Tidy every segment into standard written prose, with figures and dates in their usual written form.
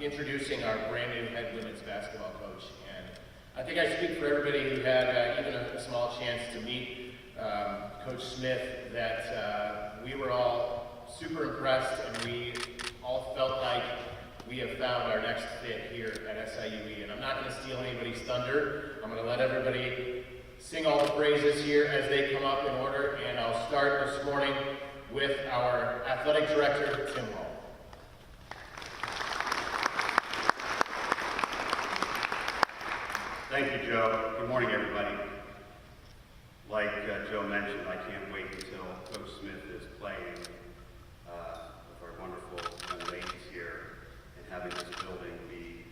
introducing our brand new head women's basketball coach. And I think I speak for everybody who had even a small chance to meet Coach Smith, that we were all super impressed, and we all felt like we have found our next fit here at SIUE. And I'm not going to steal anybody's thunder. I'm going to let everybody sing all the praises here as they come up in order, and I'll start this morning with our athletic director, Tim Hall. Thank you, Joe. Good morning, everybody. Like Joe mentioned, I can't wait until Coach Smith is playing with our wonderful young ladies here and having this building be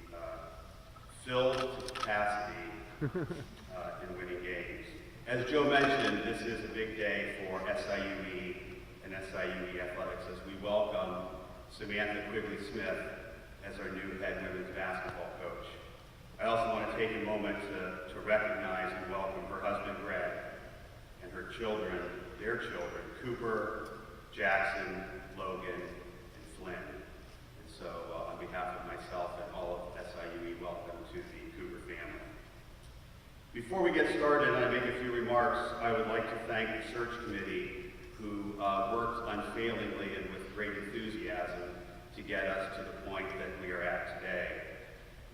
filled to capacity in winning games. As Joe mentioned, this is a big day for SIUE and SIUE athletics as we welcome Samantha Quigley Smith as our new head women's basketball coach. I also want to take a moment to recognize and welcome her husband, Greg, and her children, their children, Cooper, Jackson, Logan, and Flynn. And so on behalf of myself and all of SIUE, welcome to the Cooper family. Before we get started and I make a few remarks, I would like to thank the search committee who worked unfailingly and with great enthusiasm to get us to the point that we are at today.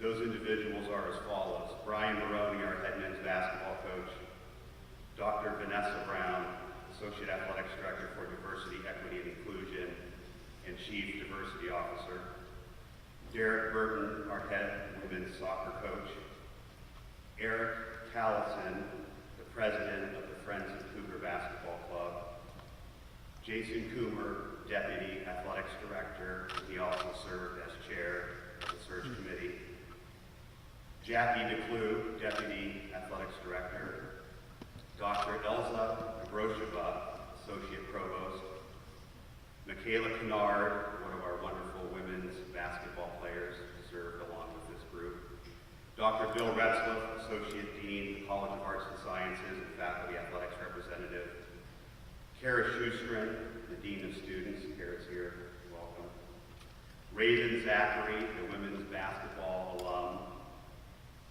Those individuals are as follows: Brian Maroney, our head men's basketball coach; Dr. Vanessa Brown, Associate Athletics Director for Diversity, Equity, and Inclusion, and Chief Diversity Officer; Derek Burton, our head women's soccer coach; Eric Callison, the President of the Friends of Cougar Basketball Club; Jason Coomer, Deputy Athletics Director, and he also served as Chair of the Search Committee; Jackie DeClue, Deputy Athletics Director; Dr. Elza Agrosheva, Associate Provost; Michaela Kennard, one of our wonderful women's basketball players, served along with this group; Dr. Bill Retzlaff, Associate Dean, College of Arts and Sciences and Faculty Athletics Representative; Kara Schustrin, the Dean of Students. Kara's here, welcome; Raven Zachary, the women's basketball alum;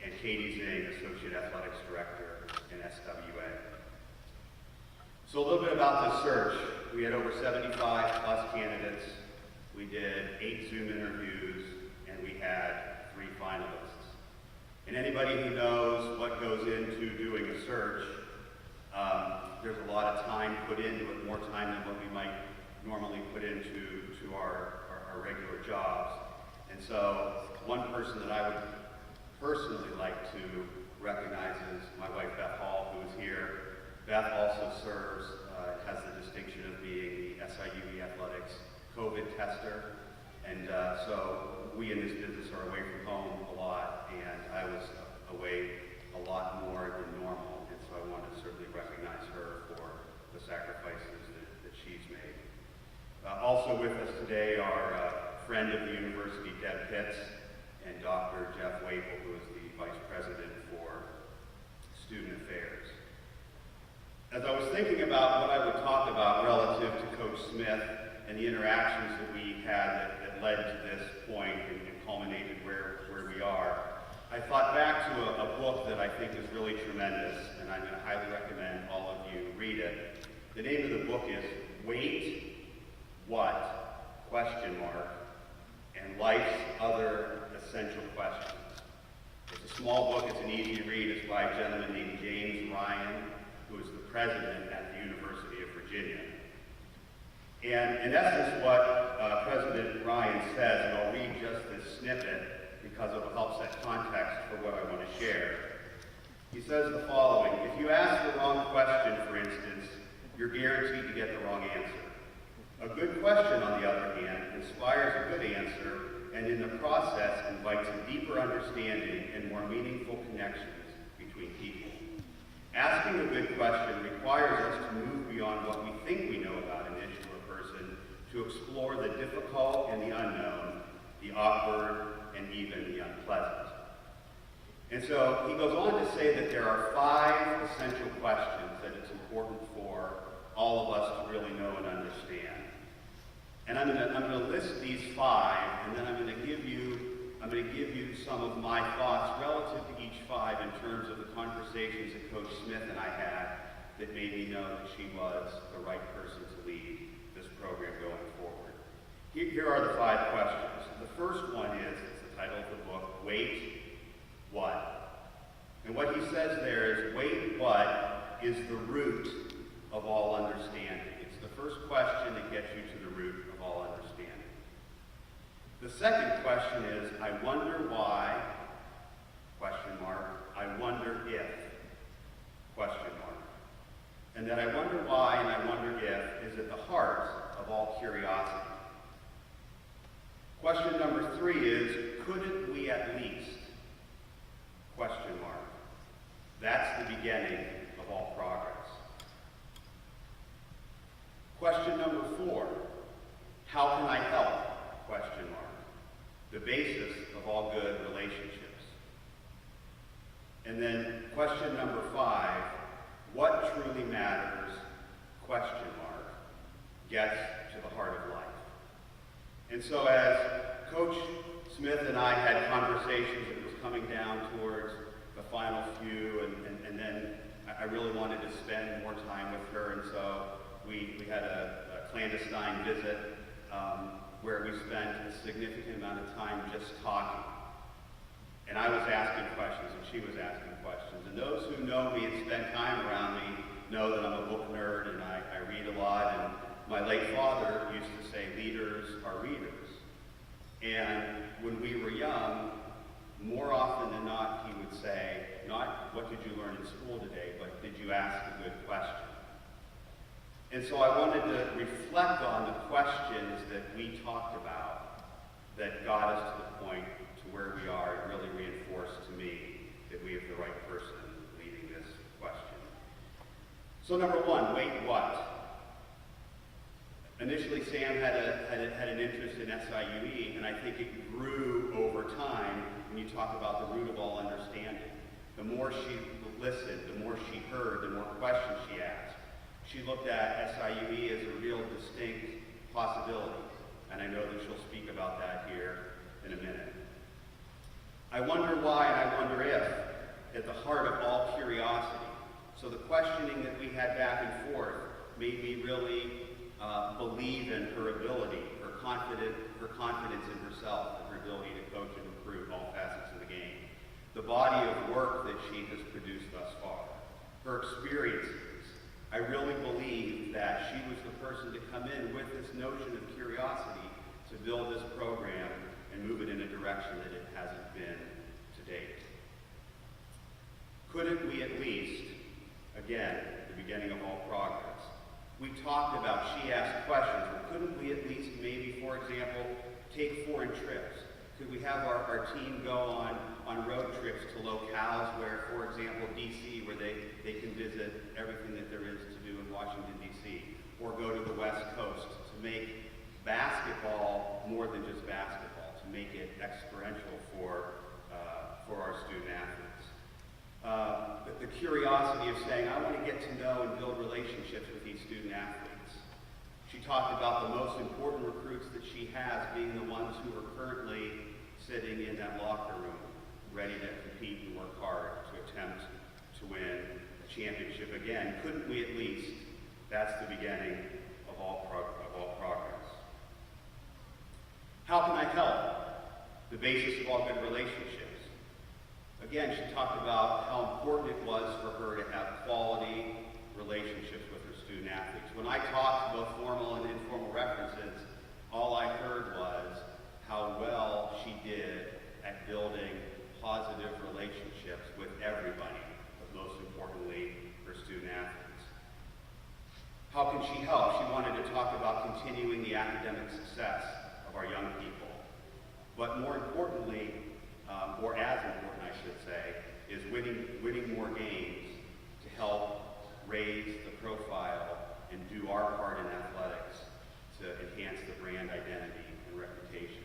and Katie Zing, Associate Athletics Director in SWA. So a little bit about this search. We had over 75 plus candidates. We did 8 Zoom interviews, and we had 3 finalists. And anybody who knows what goes into doing a search, there's a lot of time put into it, more time than what we might normally put into our regular jobs. And so one person that I would personally like to recognize is my wife, Beth Hall, who is here. Beth also serves, has the distinction of being the SIUE Athletics COVID tester. And so we in this business are away from home a lot, and I was away a lot more than normal. And so I want to certainly recognize her for the sacrifices that she's made. Also with us today are friend of the university, Deb Pitts, and Dr. Jeff Waple, who is the Vice President for Student Affairs. As I was thinking about what I would talk about relative to Coach Smith and the interactions that we had that led to this point and culminated where we are, I thought back to a book that I think is really tremendous, and I'm going to highly recommend all of you read it. The name of the book is Wait, What? ? And Life's Other Essential Questions. It's a small book, it's an easy read. It's by a gentleman named James Ryan, who is the president at the University of Virginia. And in essence, what President Ryan says, and I'll read just this snippet because it will help set context for what I want to share. He says the following: if you ask the wrong question, for instance, you're guaranteed to get the wrong answer. A good question, on the other hand, inspires a good answer, and in the process invites a deeper understanding and more meaningful connections between people. Asking a good question requires us to move beyond what we think we know about an issue or person to explore the difficult and the unknown, the awkward and even the unpleasant. And so he goes on to say that there are 5 essential questions that it's important for all of us to really know and understand. And I'm going to list these 5, and then I'm going to give you going to give you some of my thoughts relative to each five in terms of the conversations that Coach Smith and I had that made me know that she was the right person to lead this program going forward. Here are the five questions. The first one is, it's the title of the book, Wait, What? And what he says there is, wait, what is the root of all understanding? It's the first question that gets you to the root of all understanding. The second question is, I wonder why, question mark, I wonder if, question mark. And that I wonder why and I wonder if is at the heart of all curiosity. Question number three is, couldn't we at least, question mark. That's the beginning of all progress. Question number four, how can I help, question mark. The basis of all good relationships. And then question number five, what truly matters, question mark, gets to the heart of life. And so as Coach Smith and I had conversations, it was coming down towards the final few, and then I really wanted to spend more time with her, and so we had a clandestine visit where we spent a significant amount of time just talking. And I was asking questions, and she was asking questions. And those who know me and spend time around me know that I'm a book nerd, and I read a lot, and my late father used to say, leaders are readers. And when we were young, more often than not, he would say, not what did you learn in school today, but did you ask a good question? And so I wanted to reflect on the questions that we talked about that got us to the point to where we are and really reinforced to me that we have the right person leading this question. So number one, wait, what? Initially, Sam had an interest in SIUE, and I think it grew over time when you talk about the root of all understanding. The more she listened, the more she heard, the more questions she asked. She looked at SIUE as a real distinct possibility, and I know that she'll speak about that here in a minute. I wonder why and I wonder if, at the heart of all curiosity. So the questioning that we had back and forth made me really believe in her ability, her confidence in herself, and her ability to coach and recruit all facets of the game. The body of work that she has produced thus far, her experiences. I really believe that she was the person to come in with this notion of curiosity to build this program and move it in a direction that it hasn't been to date. Couldn't we at least, again, the beginning of all progress, we talked about, she asked questions, but couldn't we at least maybe, for example, take foreign trips? Could we have our team go on road trips to locales where, for example, D.C., where they can visit everything that there is to do in Washington, D.C., or go to the West Coast to make basketball more than just basketball, to make it experiential for our student athletes. The curiosity of saying, I want to get to know and build relationships with these student athletes. She talked about the most important recruits that she has being the ones who are currently sitting in that locker room, ready to compete and work hard to attempt to win a championship again. Couldn't we at least, that's the beginning of all progress. How can I help? The basis of all good relationships. Again, she talked about how important it was for her to have quality relationships with her student athletes. When I talked both formal and informal references, all I heard was how well she did at building positive relationships with everybody, but most importantly, her student athletes. How can she help? She wanted to talk about continuing the academic success of our young people. But more importantly, or as important I should say, is winning more games to help raise the profile and do our part in athletics to enhance the brand identity and reputation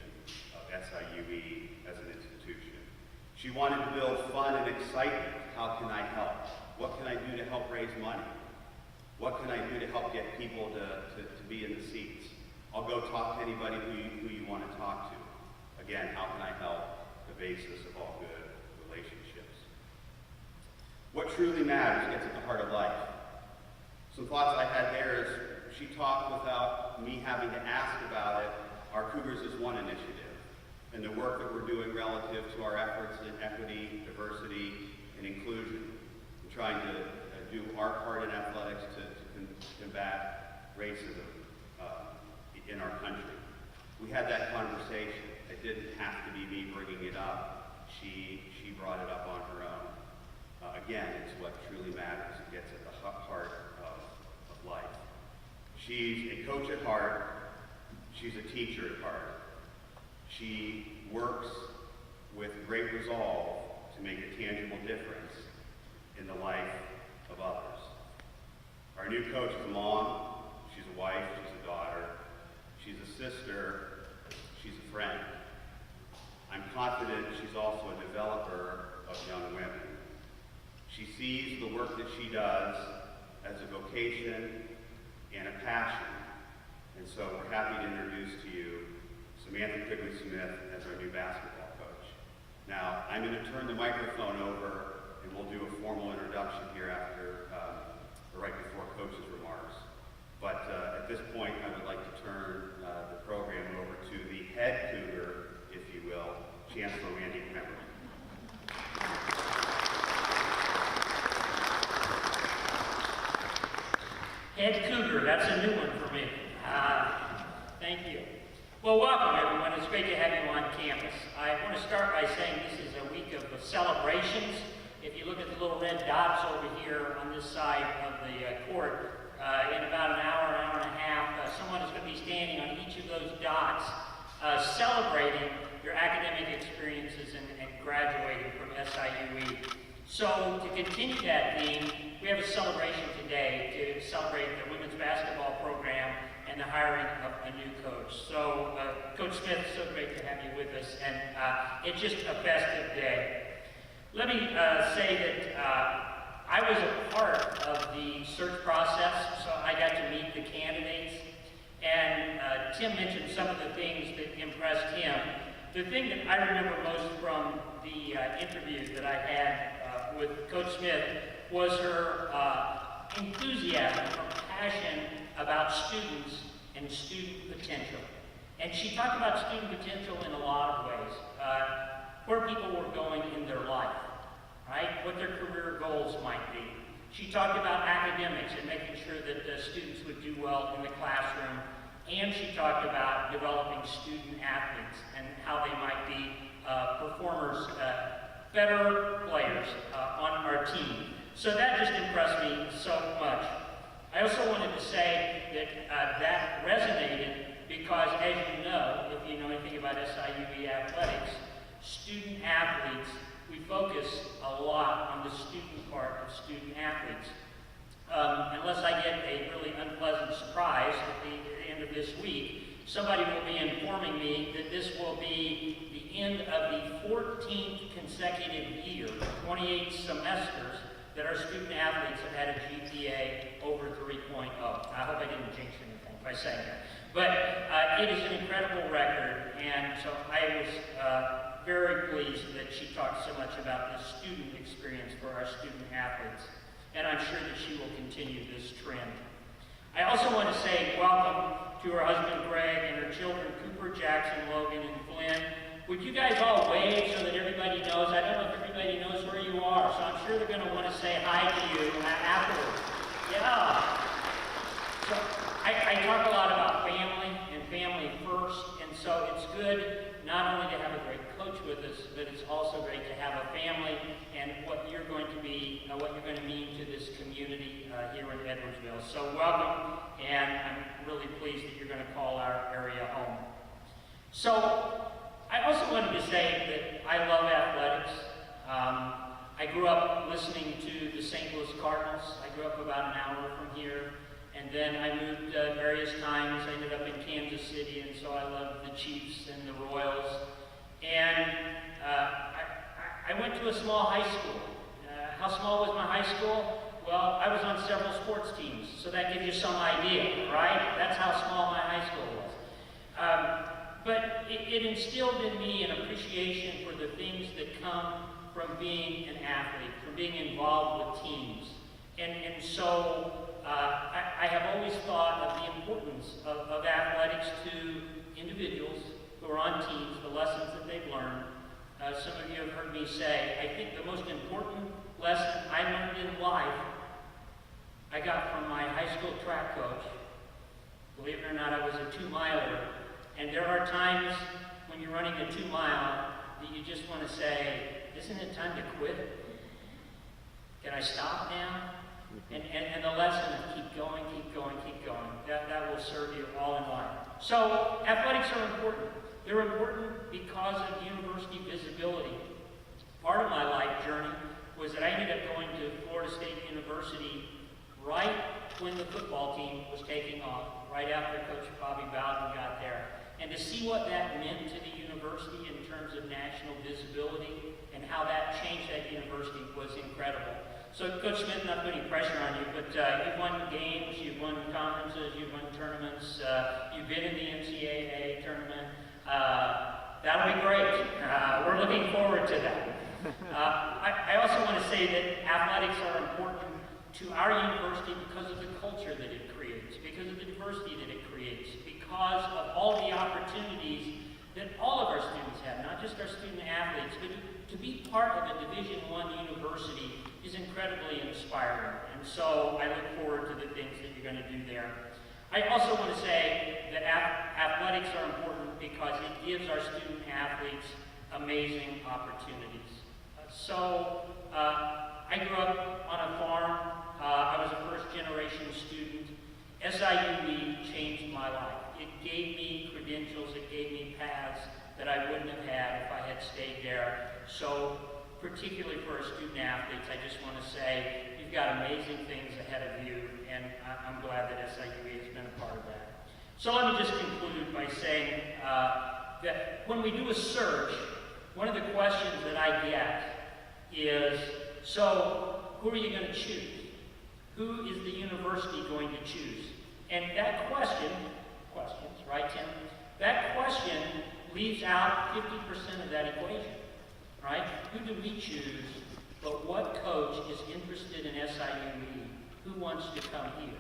of SIUE as an institution. She wanted to build fun and excitement. How can I help? What can I do to help raise money? What can I do to help get people to be in the seats? I'll go talk to anybody who you want to talk to. Again, how can I help? basis of all good relationships. What truly matters gets at the heart of life. Some thoughts I had there is she talked without me having to ask about it. Our Cougars is One initiative and the work that we're doing relative to our efforts in equity, diversity, and inclusion, and trying to do our part in athletics to combat racism in our country. We had that conversation. It didn't have to be me bringing it up. She brought it up on her own. Again, it's what truly matters. It gets at the heart of life. She's a coach at heart. She's a teacher at heart. She works with great resolve to make a tangible difference in the life of others. Our new coach is a mom. She's a wife. She's a daughter. She's a sister. She's a friend. I'm confident she's also a developer of young women. She sees the work that she does as a vocation and a passion. And so we're happy to introduce to you Samantha Quigley Smith as our new basketball coach. Now, I'm going to turn the microphone over and we'll do a formal introduction here after, or right before Coach's remarks. But at this point, I would like to turn the program over to the head Cougar, if you will, Chancellor Randy Pemberton. Head Cougar, that's a new one for me. Thank you. Well, welcome everyone. It's great to have you on campus. I want to start by saying this is a week of celebrations. If you look at the little red dots over here on this side of the court, in about an hour and a half, someone is going to be standing on each of those dots celebrating your academic experiences and graduating from SIUE. So to continue that theme, we have a celebration today to celebrate the women's basketball program and the hiring of a new coach. So Coach Smith, so great to have you with us, and it's just a festive day. Let me say that I was a part of the search process, so I got to meet the candidates, and Tim mentioned some of the things that impressed him. The thing that I remember most from the interview that I had with Coach Smith was her enthusiasm, her passion about students and student potential. And she talked about student potential in a lot of ways, where people were going in their life, right? What their career goals might be. She talked about academics and making sure that the students would do well in the classroom. And she talked about developing student athletes and how they might be performers, better players on our team. So that just impressed me so much. I also wanted to say that that resonated because, as you know, if you know anything about SIUE athletics, student athletes, we focus a lot on the student part of student athletes. Unless I get a really unpleasant surprise at the end of this week, somebody will be informing me that this will be the end of the 14th consecutive year, 28 semesters, that our student athletes have had a GPA over 3.0. I hope I didn't jinx anything by saying that. But it is an incredible record, and so I was very pleased that she talked so much about the student experience for our student athletes, and I'm sure that she will continue this trend. I also want to say welcome to her husband Greg and her children Cooper, Jackson, Logan, and Flynn. Would you guys all wave so that everybody knows? I don't know if everybody knows where you are, so I'm sure they're going to want to say hi to you afterwards. Yeah. So I talk a lot about family and family first, and so it's good not only to have a great coach with us, but it's also great to have a family and what you're going to be, what you're going to mean to this community here in Edwardsville. So welcome, and I'm really pleased that you're going to call our area home. So I also wanted to say that I love athletics. I grew up listening to the St. Louis Cardinals. I grew up about an hour from here. And then I moved various times. I ended up in Kansas City, and so I loved the Chiefs and the Royals. And I went to a small high school. How small was my high school? Well, I was on several sports teams, so that gives you some idea, right? That's how small my high school was. But it instilled in me an appreciation for the the things that come from being an athlete, from being involved with teams. And so I have always thought of the importance of athletics to individuals who are on teams, the lessons that they've learned. Some of you have heard me say, I think the most important lesson I learned in life, I got from my high school track coach. Believe it or not, I was a 2-miler. And there are times when you're running a 2-mile that you just want to say, isn't it time to quit? Can I stop now? And the lesson of keep going, keep going, keep going. That will serve you all in life. So athletics are important. They're important because of university visibility. Part of my life journey was that I ended up going to Florida State University right when the football team was taking off, right after Coach Bobby Bowden got there. And to see what that meant to the university in terms of national visibility and how that changed that university was incredible. So Coach Smith, not putting pressure on you, but you've won games, you've won conferences, you've won tournaments, you've been in the NCAA tournament. That'll be great. We're looking forward to that. I also want to say that athletics are important to our university because of the culture that it creates, because of the diversity that it creates, because of all the opportunities that all of our students have, not just our student athletes, but to be part of a Division I university is incredibly inspiring. And so I look forward to the things that you're going to do there. I also want to say that athletics are important because it gives our student athletes amazing opportunities. I grew up on a farm. I was a first-generation student. SIUE changed my life. It gave me credentials, it gave me paths that I wouldn't have had if I had stayed there. So, particularly for our student athletes, I just want to say you've got amazing things ahead of you, and I'm glad that SIUE has been a part of that. So let me just conclude by saying that when we do a search, one of the questions that I get is, so who are you going to choose? Who is the university going to choose? And that question, questions, right, Tim? That question leaves out 50% of that equation, right? Who do we choose, but what coach is interested in SIUE? Who wants to come here,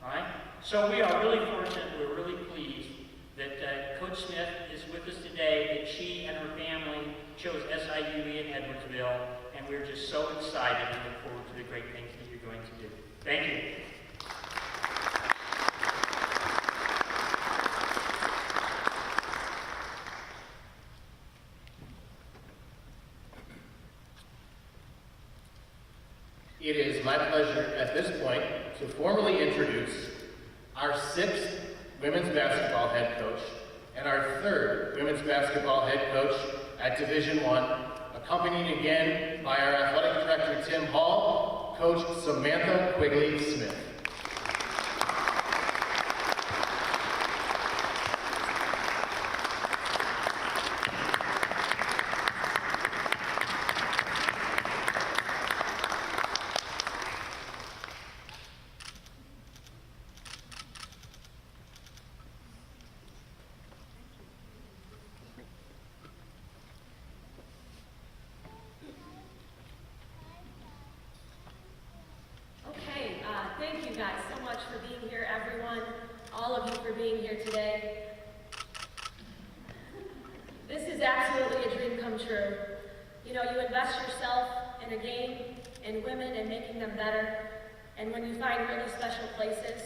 right? So we are really fortunate, we're really pleased that Coach Smith is with us today, that she and her family chose SIUE in Edwardsville, and we're just so excited and look forward to the great things that you're going to do. Thank you. It is my pleasure at this point to formally introduce our 6th women's basketball head coach and our 3rd women's basketball head coach at Division I, accompanied again by our athletic director Tim Hall, Coach Samantha Quigley Smith. Thank you guys so much for being here, everyone. All of you for being here today. This is absolutely a dream come true. You know, you invest yourself in a game, in women, and making them better. And when you find really special places,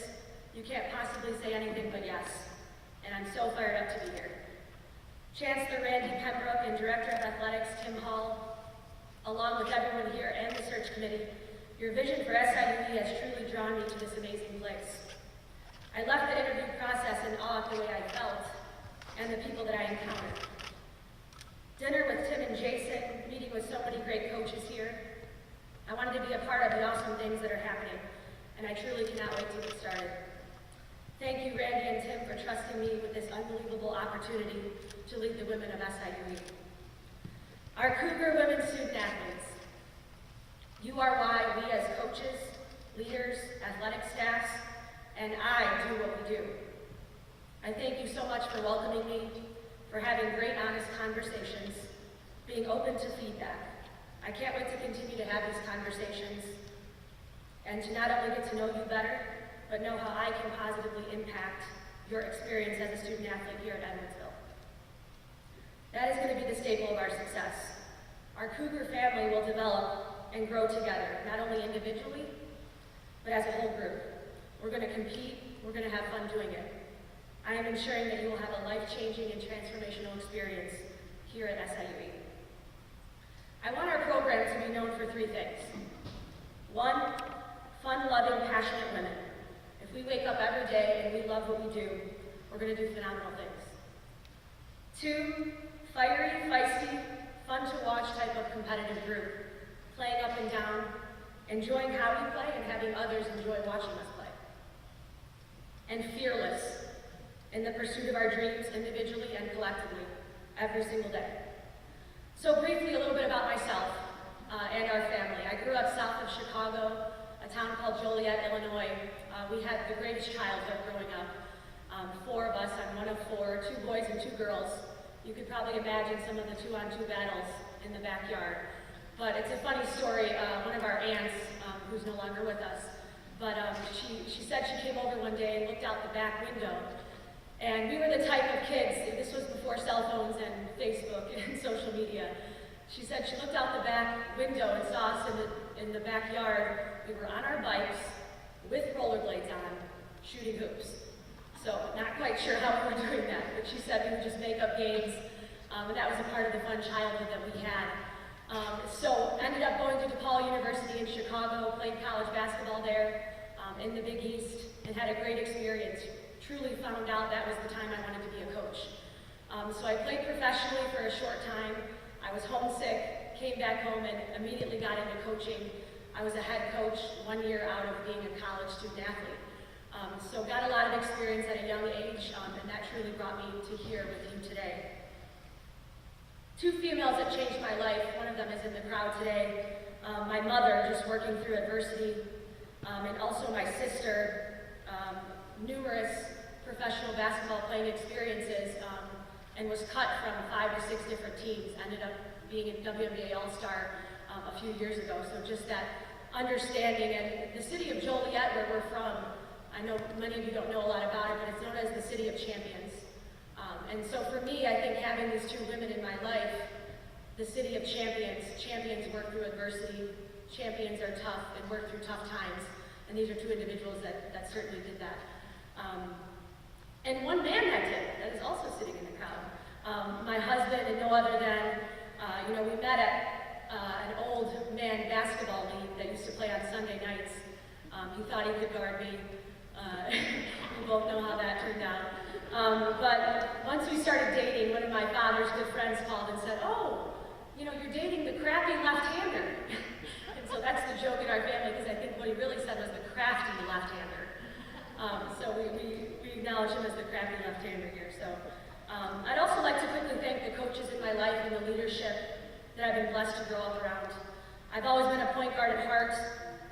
you can't possibly say anything but yes. And I'm so fired up to be here. Chancellor Randy Pembroke and Director of Athletics Tim Hall, along with everyone here and the search committee, your vision for SIUE has truly drawn me to this amazing place. I left the interview process in awe of the way I felt and the people that I encountered. Dinner with Tim and Jason, meeting with so many great coaches here. I wanted to be a part of the awesome things that are happening, and I truly cannot wait to get started. Thank you, Randy and Tim, for trusting me with this unbelievable opportunity to lead the women of SIUE. Our Cougar women student athletes, you are why we as coaches, leaders, athletic staffs, and I do what we do. I thank you so much for welcoming me, for having great, honest conversations, being being open to feedback. I can't wait to continue to have these conversations and to not only get to know you better, but know how I can positively impact your experience as a student athlete here at Edmondsville. That is going to be the staple of our success. Our Cougar family will develop and grow together, not only individually, but as a whole group. We're going to compete, we're going to have fun doing it. I am ensuring that you will have a life-changing and transformational experience here at SIUE. I want our program to be known for three things. One, fun-loving, passionate women. If we wake up every day and we love what we do, we're going to do phenomenal things. Two, fiery, feisty, fun-to-watch type of competitive group, playing up and down, enjoying how we play and having others enjoy watching us play. And fearless in the pursuit of our dreams individually and collectively, every single day. So briefly, a little bit about myself and our family. I grew up south of Chicago, a town called Joliet, Illinois. We had the greatest childhood growing up. Four of us, I'm one of four, 2 boys and 2 girls. You could probably imagine some of the 2-on-2 battles in the backyard. But it's a funny story. One of our aunts, who's no longer with us, but she said she came over one day and looked out the back window. And we were the type of kids, this was before cell phones and Facebook and social media. She said she looked out the back window and saw us in the backyard. We were on our bikes with rollerblades on, shooting hoops. So not quite sure how we were doing that, but she said we would just make up games, and that was a part of the fun childhood that we had. So ended up going to DePaul University in Chicago, played college basketball there in the Big East, and had a great experience. Truly found out that was the time I wanted to be a coach. So I played professionally for a short time. I was homesick, came back home, and immediately got into coaching. I was a head coach 1 year out of being a college student athlete. So got a lot of experience at a young age, and that truly brought me to here with you today. 2 females that changed my life. One of them is in the crowd today. My mother, just working through adversity, and also my sister, numerous professional basketball playing experiences, and was cut from 5 to 6 different teams. Ended up being a WNBA All-Star a few years ago. So just that understanding, and the city of Joliet, where we're from, I know many of you don't know a lot about it, but it's known as the City of Champions. And so for me, I think having these 2 women in my life, the City of Champions, champions work through adversity, champions are tough and work through tough times, and these are 2 individuals that certainly did that. And one man that is also sitting in the crowd. My husband, and no other than, we met at an old man basketball league that used to play on Sunday nights. He thought he could guard me. We both know how that turned out. But once we started dating, one of my father's good friends called and said, "Oh, you're dating the crappy left-hander." And so that's the joke in our family, because I think what he really said was the crafty left-hander. So we acknowledge him as the crappy left-hander here. So I'd also like to quickly thank the coaches in my life and the leadership that I've been blessed to grow up around. I've always been a point guard at heart,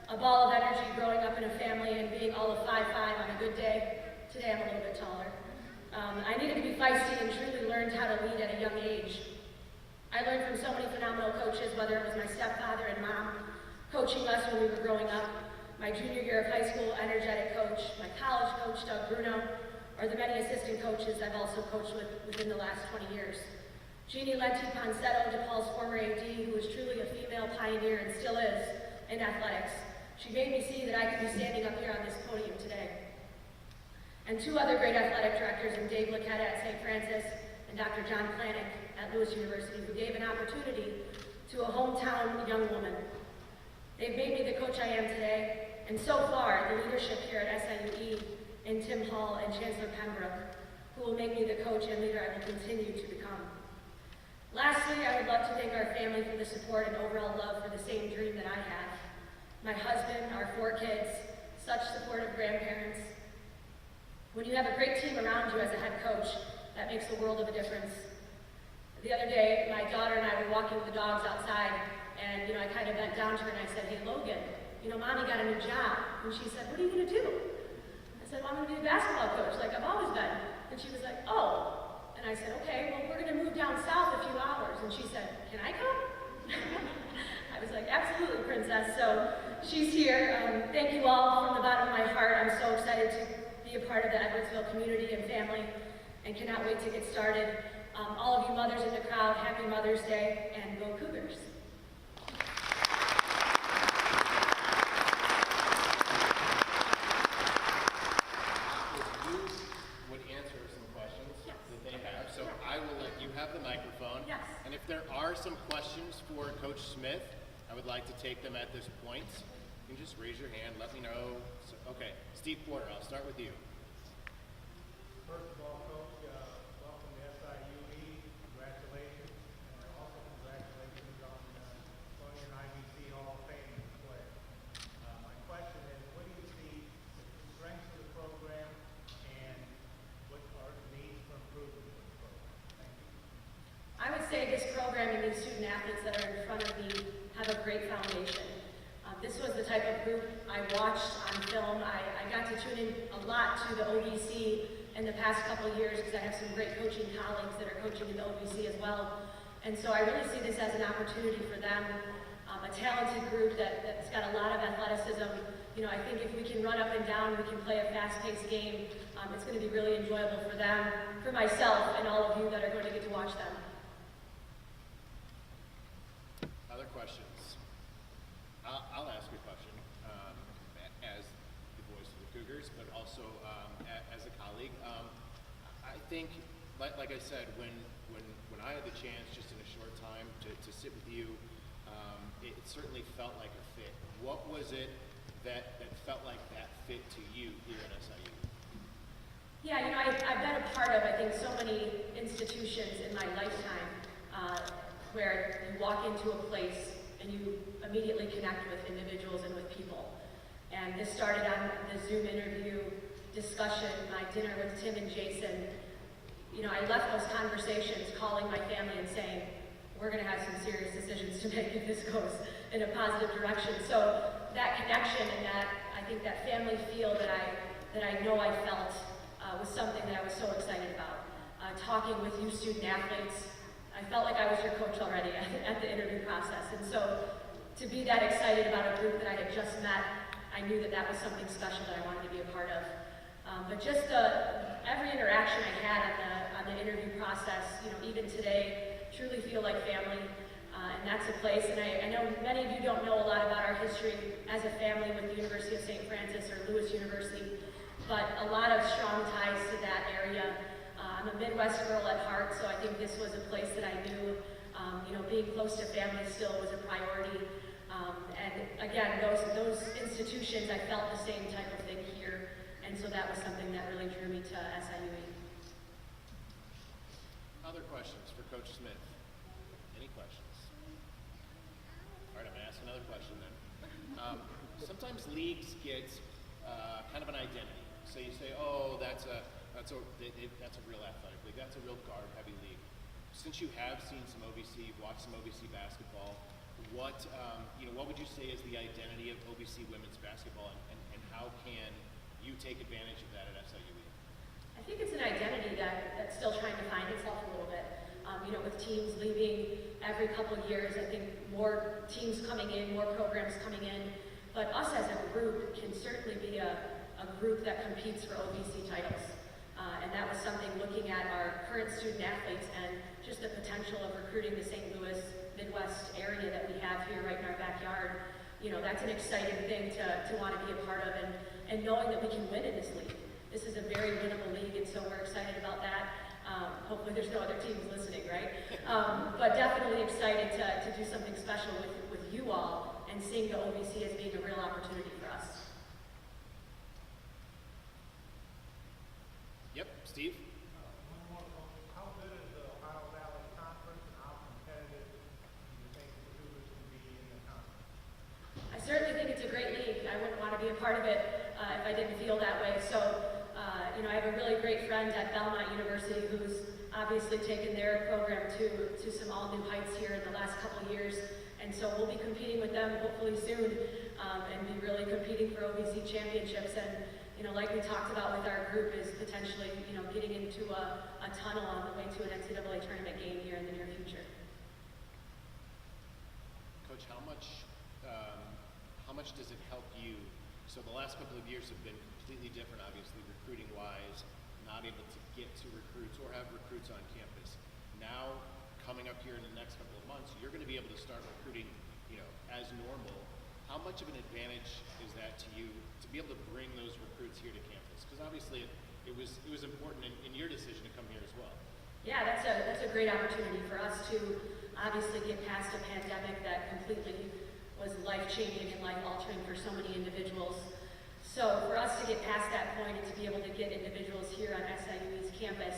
a ball of energy growing up in a family and being all of 5'5" on a good day. Today I'm a little bit taller. I needed to be feisty and truly learned how to lead at a young age. I learned from so many phenomenal coaches, whether it was my stepfather and mom coaching us when we were growing up, my junior year of high school energetic coach, my college coach, Doug Bruno, or the many assistant coaches I've also coached with within the last 20 years. Jeannie Lenti-Ponsetto, DePaul's former AD, who was truly a female pioneer and still is in athletics. She made me see that I could be standing up here on this podium today. And 2 other great athletic directors, in Dave Laquetta at St. Francis and Dr. John Planick at Lewis University, who gave an opportunity to a hometown young woman. They've made me the coach I am today, and so far, the leadership here at SIUE in Tim Hall and Chancellor Pembroke, who will make me the coach and leader I will continue to become. Lastly, I would love to thank our family for the support and overall love for the same dream that I have. My husband, our 4 kids, such supportive grandparents. When you have a great team around you as a head coach, that makes a world of a difference. The other day, my daughter and I were walking the dogs outside, and I kind of bent down to her and I said, "Hey, Logan, Mommy got a new job." And she said, "What are you going to do?" I said, "Well, I'm going to be a basketball coach, like I've always been." And she was like, "Oh." And And I said, okay, well, we're gonna move down south a few hours. And she said, can I come? I was like, absolutely, princess. So she's here. Thank you all from the bottom of my heart. I'm so excited to be a part of the Edwardsville community and family and cannot wait to get started. All of you mothers in the crowd, happy Mother's Day, and go Cougars. So I will let you have the microphone. Yes. And if there are some questions for Coach Smith, I would like to take them at this point. You can just raise your hand, let me know. So, okay, Steve Porter, I'll start with you. First of all, Coach, welcome to SIUE. Congratulations. And also congratulations on going in IBC Hall of Fame player. My question is, what do you see as the strengths of the program and what are the needs for improvement in the program? Thank you. I would say this program and these student athletes that are in front of me have a great foundation. This was the type of group I watched on film. I got to tune in a lot to the OVC in the past couple of years because I have some great coaching colleagues that are coaching in the OVC as well. And so I really see this as an opportunity for them, a talented group that's got a lot of athleticism. You know, I think if we can run up and down, we can play a fast-paced game, it's going to be really enjoyable for them, for myself, and all of you that are going to get to watch them. Other questions? I'll ask you a question as the voice of the Cougars, but also as a colleague. I think, like I said, when I had the chance just in a short time to sit with you, it certainly felt like a fit. What was it that felt like that fit to you here at SIU? Yeah, you know, I've been a part of, I think, so many institutions in my lifetime where you walk into a place and you immediately connect with individuals and with people. And this started on the Zoom interview discussion, my dinner with Tim and Jason. You know, I left those conversations calling my family and saying, we're gonna have some serious decisions to make if this goes in a positive direction. So that connection and that, I think that family feel that I know I felt was something that I was so excited about. Talking with you student athletes, I felt like I was your coach already at the interview process. And so to be that excited about a group that I had just met, I knew that that was something special that I wanted to be a part of. But just every interaction I had on the interview process, you know, even today, truly feel like family. And that's a place, and I know many of you don't know a lot about our history as a family with the University of St. Francis or Lewis University, but a lot of strong ties to that area. I'm a Midwest girl at heart, so I think this was a place that I knew, you know, being close to family still was a priority. And again, those institutions, I felt the same type of thing here, and so that was something that really drew me to SIUE. Other questions for Coach Smith? Any questions? All right, I'm gonna ask another question then. Sometimes leagues get kind of an identity. So you say, oh, that's a real athletic league. That's a real guard-heavy league. Since you have seen some OVC, watched some OVC basketball, what would you say is the identity of OVC women's basketball, and how can you take advantage of that at SIUE? I think it's an identity that's still trying to find itself a little bit. You know, with teams leaving every couple of years, I think more teams coming in, more programs coming in. But us as a group can certainly be a group that competes for OVC titles. And that was something looking at our current student athletes and just the potential of recruiting the St. Louis Midwest area that we have here right in our backyard. You know, that's an exciting thing to want to be a part of, and knowing that we can win in this league. This is a very winnable league, and so we're excited about that. Hopefully there's no other teams listening, right? But definitely excited to do something special with you all and seeing the OVC as being a real opportunity for us. Yep, Steve? How good is the Ohio Valley Conference, and how competitive do you think the Cougars can be in the conference? I certainly think it's a great league. I wouldn't want to be a part of it if I didn't feel that way. So, you know, I have a really great friend at Belmont University who's obviously taken their program to some all-new heights here in the last couple of years. And so we'll be competing with them hopefully soon, and be really competing for OVC championships. And like we talked about with our group, is potentially, getting into a tunnel on the way to an NCAA tournament game here in the near future. Coach, how much does it help you? So the last couple of years have been completely different, obviously, recruiting-wise, not able to get to recruits or have recruits on campus. Now, coming up here in the next couple of months, you're going to be able to start recruiting, as normal. How much of an advantage is that to you to be able to bring those recruits here to campus? Because obviously it was important in your decision to come here as well. Yeah, that's a great opportunity for us to obviously get past a pandemic that completely was life-changing and life-altering for so many individuals. So for us to get past that point and to be able to get individuals here on SIUE's campus,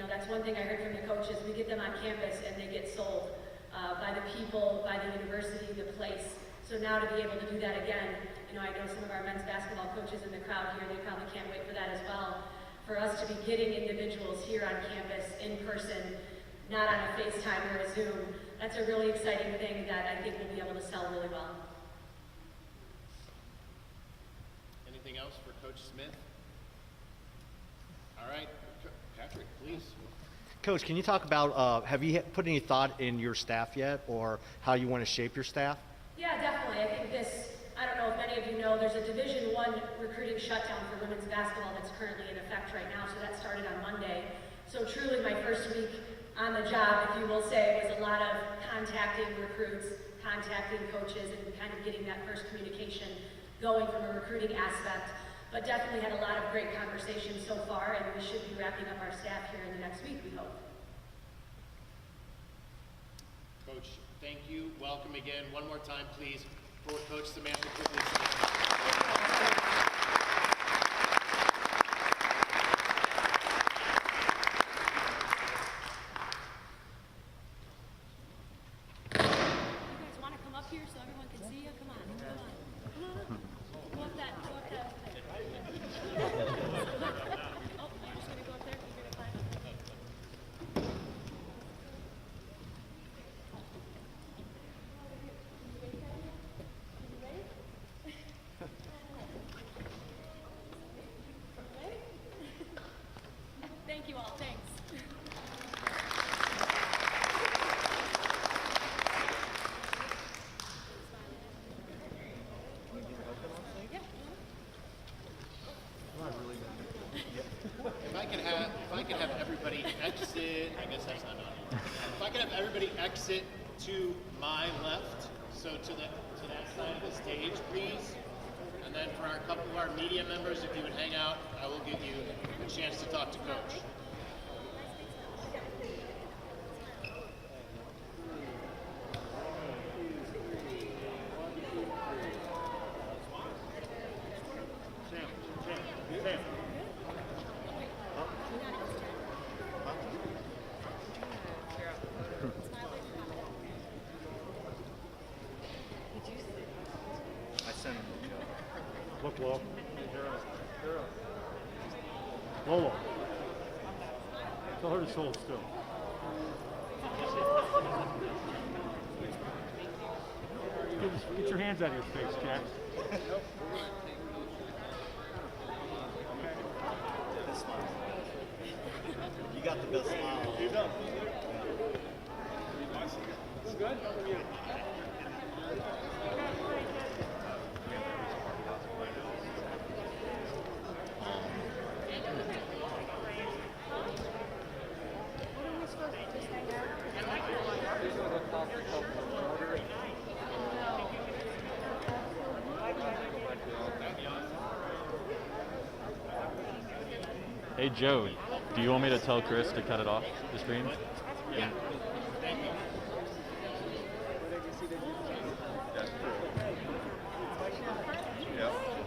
that's one thing I heard from the coaches. We get them on campus and they get sold by the people, by the university, the place. So now to be able to do that again, I know some of our men's basketball coaches in the crowd here, they probably can't wait for that as well. For us to be getting individuals here on campus in person, not on a FaceTime or a Zoom, that's a really exciting thing that I think we'll be able to sell really well. Anything else for Coach Smith? All right, Patrick, please. Coach, can you talk about, have you put any thought in your staff yet, or how you want to shape your staff? Yeah, definitely. I think I don't know if many of you know, there's a Division I recruiting shutdown for women's basketball that's currently in effect right now, so that started on Monday. So truly my first week on the job, if you will say, was a lot of contacting recruits, contacting coaches, and kind of getting that first communication going from a recruiting aspect. But definitely had a lot of great conversations so far, and we should be wrapping up our staff here in the next week, we hope. Coach, thank you. Welcome again. One more time, please, for Coach Samantha Quigley. You guys want to come up here so everyone can see you? Come on, come on. Go up that. Oh, I'm just going to go up there. You're going to climb up. Thank you all. Thanks. If I could have everybody exit, I guess that's not on. If I could have everybody exit to my left, so to that side of the stage, please. And then for a couple of our media members, if you would hang out, I will give you a chance to talk to Coach. Look low. Lolo. Tell her to hold still. Get your hands out of your face, Jack. You got the best smile. You done. It's good. Hey Joe, do you want me to tell Chris to cut it off the stream? Yeah.